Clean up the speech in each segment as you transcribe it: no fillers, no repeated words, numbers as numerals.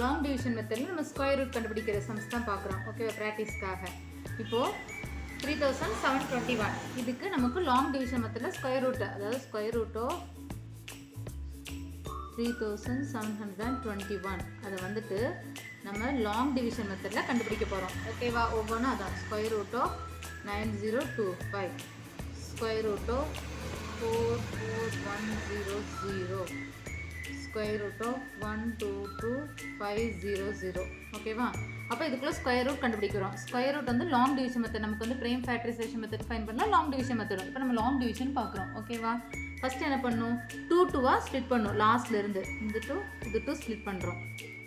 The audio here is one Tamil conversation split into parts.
லாங் டிவிஷன் மெத்தடில் நம்ம ஸ்கொயர் ரூட் கண்டுபிடிக்கிற சம்ஸ் தான் பார்க்குறோம். ஓகேவா, ப்ராக்டிஸ்க்காக. இப்போது 3721 இதுக்கு நமக்கு லாங் டிவிஷன் மெத்தடில் ஸ்கொயர் ரூட், அதாவது ஸ்கொயர் ரூட் ஆஃப் 3721 அதை வந்துட்டு நம்ம லாங் டிவிஷன் மெத்தடில் கண்டுபிடிக்க போகிறோம். ஓகேவா, ஒவ்வொன்றும் அதான். Square root of 9025, square root of 44100, square root of 122500. ஓகேவா, அப்போ இதுக்குள்ளே ஸ்கொயர் ரூட் கண்டுபிடிக்கிறோம். ஸ்கொயர் ரூட் வந்து லாங் டிவிஷன் மெத்தட். நமக்கு வந்து பிரேம் ஃபேக்டரைசேஷன் மெத்தட் ஃபைன் பண்ணலாம், லாங் டிவிஷன் மெத்தடும். இப்போ நம்ம லாங் டிவிஷன் பார்க்குறோம். ஓகேவா, ஃபஸ்ட்டு என்ன பண்ணும், 2 ஸ்ப்ளிட் பண்ணும். லாஸ்ட்லேருந்து இது 2 ஸ்ப்ளிட் பண்ணுறோம்.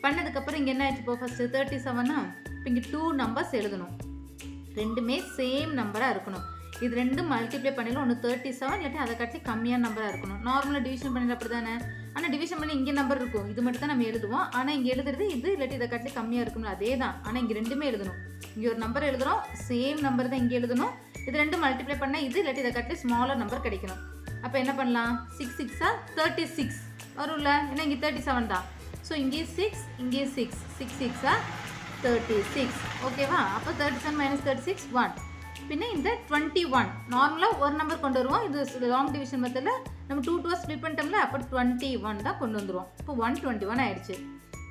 பண்ணதுக்கப்புறம் இங்கே என்ன ஆச்சு, இப்போ ஃபஸ்ட்டு 37 இப்போ இங்கே 2 நம்பர்ஸ் எழுதணும். ரெண்டுமே சேம் நம்பராக இருக்கணும். இது ரெண்டும் மல்டிப்ளை பண்ணிடலாம். ஒன்று 37 இல்லாட்டி அதை காட்டி கம்மியான நம்பராக இருக்கணும். நார்மலாக டிவிஷன் பண்ணிட அப்படி தானே. ஆனால் டிவிஷன் பண்ணி இங்கே நம்பர் இருக்கும், இது மட்டும் தான் நம்ம எழுதுவோம். ஆனால் இங்கே எழுதுறது இது இல்லாட்டி இதை காட்டி கம்மியாக இருக்கணும், அதே தான். ஆனால் இங்கே ரெண்டுமே எழுதணும். இங்கே ஒரு நம்பர் எழுதுகிறோம், சேம் நம்பர் தான் இங்கே எழுதணும். இது ரெண்டும் மல்டிப்ளை பண்ணால் இது இல்லாட்டி இதை காட்டி ஸ்மாலர் நம்பர் கிடைக்கணும். அப்போ என்ன பண்ணலாம், 6 6 36 வரும்ல, ஏன்னா இங்கே 37 தான். ஸோ இங்கே 6, இங்கே 6, 6 6 36. ஓகேவா, அப்போ 37 - 36 1. பின்ன இந்த 21 நார்மலாக ஒரு நம்பர் கொண்டு வருவோம். இது லாங் டிவிஷன் மெத்தடில் நம்ம 2 ஸ்ப்ளிட் பண்ணிட்டோம்ல, அப்போ 21 தான் கொண்டு வந்துடுவோம். இப்போ 121 ஆயிடுச்சு.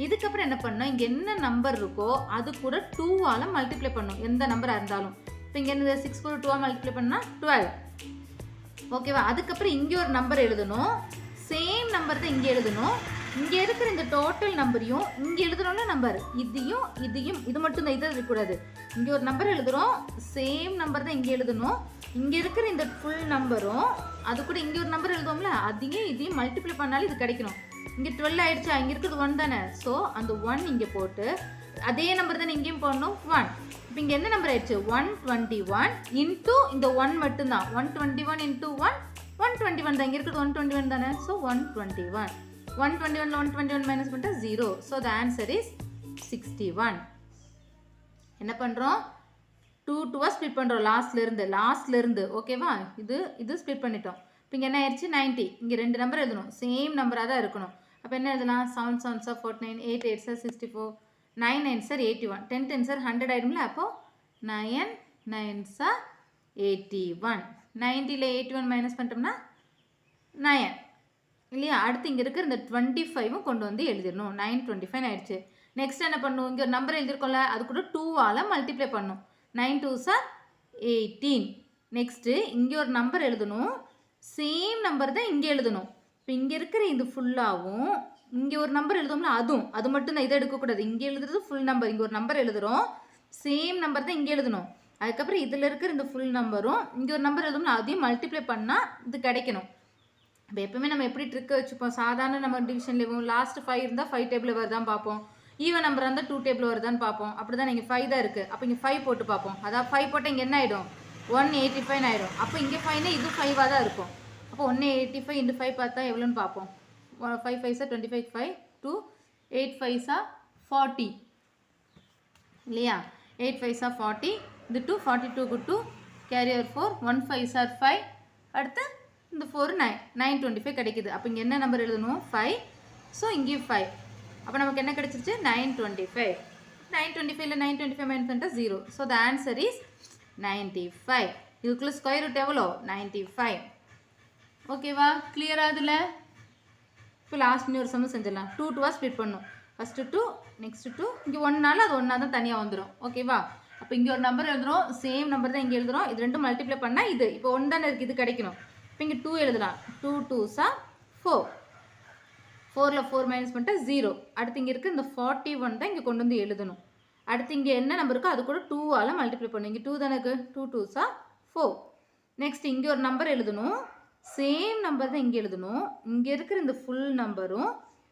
இதுக்கப்புறம் என்ன பண்ணோம், இங்கே என்ன நம்பர் இருக்கோ அது கூட 2ஆல் மல்டிப்ளை பண்ணும், எந்த நம்பராக இருந்தாலும். இப்போ இங்கே இந்த 6 கூட 2 மல்டிப்ளை பண்ணால் 12. ஓகேவா, அதுக்கப்புறம் இங்கே ஒரு நம்பர் எழுதணும், சேம் நம்பர் தான் இங்கே எழுதணும். இங்கே இருக்கிற இந்த டோட்டல் நம்பரையும் இங்கே எழுதுறோம்ல நம்பர், இதையும் இது மட்டும் தான், இதை இருக்கக்கூடாது. இங்கே ஒரு நம்பர் எழுதுகிறோம், சேம் நம்பர் தான் இங்கே எழுதணும். இங்கே இருக்கிற இந்த ஃபுல் நம்பரும் அது கூட இங்கே ஒரு நம்பர் எழுதுவோம்ல, இதையும் மல்டிப்ளை பண்ணாலும் இது கிடைக்கணும். இங்கே 12 ஆயிடுச்சா, இங்கே இருக்கிறது 1 தானே. ஸோ அந்த 1 இங்கே போட்டு அதே நம்பர் தானே இங்கேயும் போடணும், 1. இப்போ இங்கே என்ன நம்பர் ஆயிடுச்சு, 121 இன்ட்டு இந்த 1 மட்டும்தான். 121 இன்ட்டு 1 121 தான். இங்கே இருக்கிறது 121 தானே. ஸோ 121 121 121 மைனஸ் பண்ணிட்டா 0. So the answer is 61. என்ன பண்ணுறோம், 2 ஸ்ப்ளிட் பண்ணுறோம் லாஸ்ட்லேருந்து. ஓகேவா, இது ஸ்ப்ளிட் பண்ணிட்டோம். இப்போ இங்கே என்ன ஆயிடுச்சு, 90. இங்கே 2 நம்பர் எழுதணும், சேம் நம்பராக தான் இருக்கணும். அப்போ என்ன எழுதலாம், 7 7s 49, 8 8s 64, 9 9s 81, 10 10s 100 ஆகிடும்ல. அப்போது 9 9s 81. 90ல் 81 மைனஸ் பண்ணிட்டோம்னா 9 இல்லையா. அடுத்து இங்கே இருக்கிற இந்த 25 கொண்டு வந்து எழுதிடணும். 925 ஆயிடுச்சு. நெக்ஸ்ட் என்ன பண்ணும், இங்கே ஒரு நம்பர் எழுதிருக்கோம்ல, அது கூட 2ஆல் மல்டிப்ளை பண்ணும். 9 2s 18. நெக்ஸ்ட்டு இங்கே ஒரு நம்பர் எழுதணும், சேம் நம்பர் தான் இங்கே எழுதணும். இப்போ இங்கே இருக்கிற இது ஃபுல்லாகவும் இங்கே ஒரு நம்பர் எழுதோம்ல, அது மட்டும் தான், இதை எடுக்கக்கூடாது. இங்கே எழுதுறது ஃபுல் நம்பர், இங்கே ஒரு நம்பர் எழுதுகிறோம், சேம் நம்பர் தான் இங்கே எழுதணும். அதுக்கப்புறம் இதில் இருக்கிற இந்த ஃபுல் நம்பரும் இங்கே ஒரு நம்பர் எழுதோம்னா அதையும் மல்டிப்ளை பண்ணால் இது கிடைக்கணும். இப்போ எப்பவுமே நம்ம எப்படி ட்ரிக் வச்சுப்போம், சாதாரண நம்ம டிவிஷன்லேயும் லாஸ்ட் 5 இருந்தால் 5 டேபிள் வருதான்னு பார்ப்போம், ஈவன் நம்பர் இருந்தால் 2 டேபிள் வருதான்னு பார்ப்போம். அப்படி தான் இங்கே 5 தான் இருக்குது. அப்போ இங்கே 5 போட்டு பார்ப்போம். அதாவது 5 போட்டால் இங்கே என்ன ஆகிடும், 185 ஆகிடும். அப்போ இங்கே 5னா இது 5ஆக தான் இருக்கும். அப்போ 185 × 5 பார்த்தா எவ்வளோன்னு பார்ப்போம். 5 5s 25, 5 2 8 5s 40 இல்லையா. 8 5s 40, இது 2 42 2 கேரியர் 4, 1 5s 5, அடுத்து இந்த 4 9 925 கிடைக்குது. அப்போ இங்கே என்ன நம்பர் எழுதணும், 5. ஸோ இங்கேயும் 5. அப்போ நமக்கு என்ன கிடைச்சிருச்சு, 925. 925ல் 925 மைனஸ் பண்ணிட்டா 0. So the answer is 95. இதுக்குள்ளே ஸ்கொயர் ரூட் எவ்வளோ, 95. ஓகேவா, கிளியராக இதில். இப்போ லாஸ்ட் இன்னொரு சம்மு செஞ்சிடலாம். 2 ஸ்ப்ளிட் பண்ணும். ஃபஸ்ட்டு 2, நெக்ஸ்ட்டு 2, இங்கே 1நால அது 1 தான் தனியாக வந்துடும். ஓகேவா, அப்போ இங்கே ஒரு நம்பர் எழுதுகிறோம், சேம் நம்பர் தான் இங்கே எழுதுகிறோம். இது ரெண்டும் மல்டிப்ளை பண்ணால் இது இப்போ 1 தானே இருக்குது, இது கிடைக்கணும். இப்போ இங்கே 2 எழுதலாம், 2 2s 4, 4ல் 4 மைனஸ் பண்ணிட்டா 0. அடுத்து இங்கே இருக்குது இந்த 41 தான் இங்கே கொண்டு வந்து எழுதணும். அடுத்து இங்கே என்ன நம்பர் இருக்கோ அது கூட 2ஆல் மல்டிப்ளை பண்ணணும். இங்கே 2 தானே இருக்குது, 2 2s 4. நெக்ஸ்ட் இங்கே ஒரு நம்பர் எழுதணும், சேம் நம்பர் தான் இங்கே எழுதணும். இங்கே இருக்கிற இந்த ஃபுல் நம்பரும்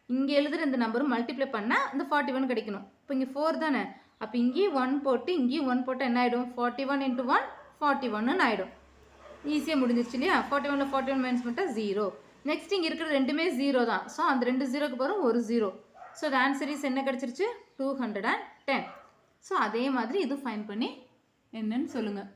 இங்கே எழுதுகிற இந்த நம்பரும் மல்டிப்ளை பண்ணால் இந்த 41 கிடைக்கணும். இப்போ இங்கே 4 தானே. அப்போ இங்கேயும் 1 போட்டு இங்கேயும் 1 போட்டால் என்ன ஆகிடும், 41 × 1 41 ஆகிடும். ஈஸியாக முடிஞ்சிருச்சு இல்லையா. 41ல் 41 மைனஸ் பண்ணிட்டால் 0. நெக்ஸ்ட் இங்கே இருக்கிற ரெண்டுமே 0 தான். ஸோ அந்த 2 0க்கு போகிறோம், ஒரு 0. ஸோ த ஆன்சர் இஸ் என்ன கிடச்சிருச்சு, 210. ஸோ அதே மாதிரி இது ஃபைன் பண்ணி என்னன்னு சொல்லுங்கள்.